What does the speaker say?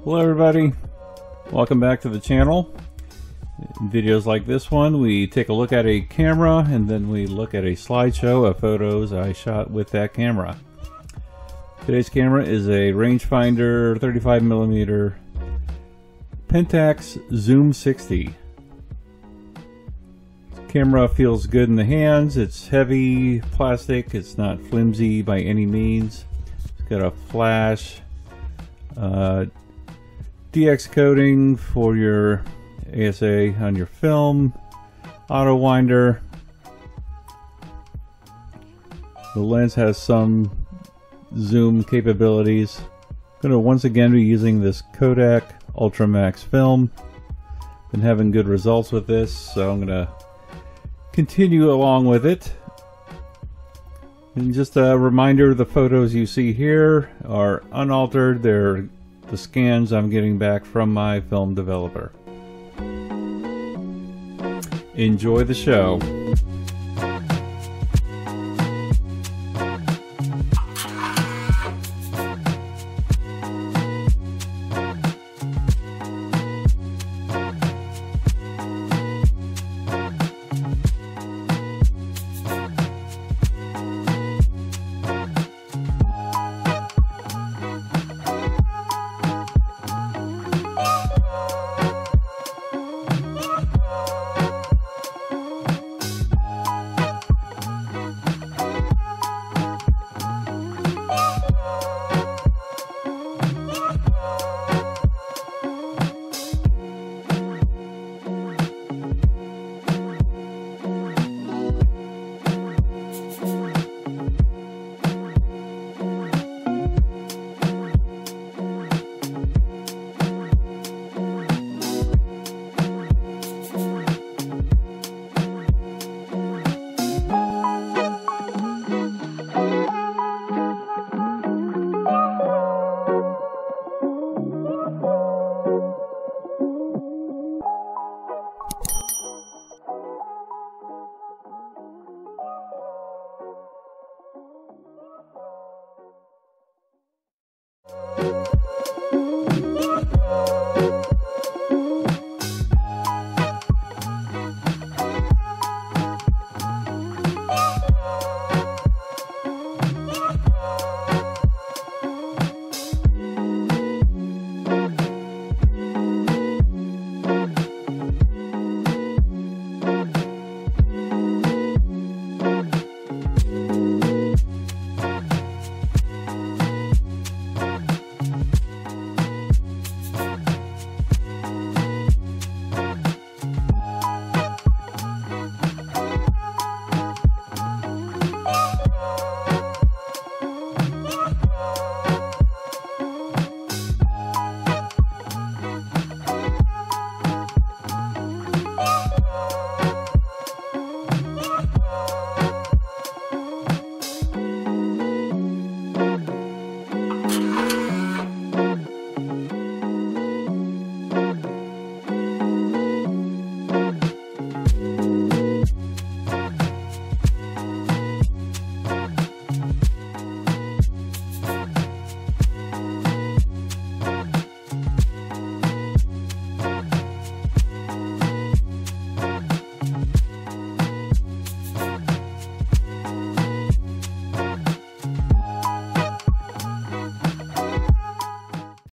Hello everybody, welcome back to the channel. In videos like this one, we take a look at a camera and then we look at a slideshow of photos I shot with that camera. Today's camera is a rangefinder 35mm Pentax Zoom 60. Camera feels good in the hands. It's heavy plastic, it's not flimsy by any means. It's got a flash, DX coating for your ASA on your film, auto winder. The lens has some zoom capabilities. I'm going to once again be using this Kodak Ultramax film. Been having good results with this, so I'm going to continue along with it. And just a reminder, the photos you see here are unaltered. They're the scans I'm getting back from my film developer. Enjoy the show.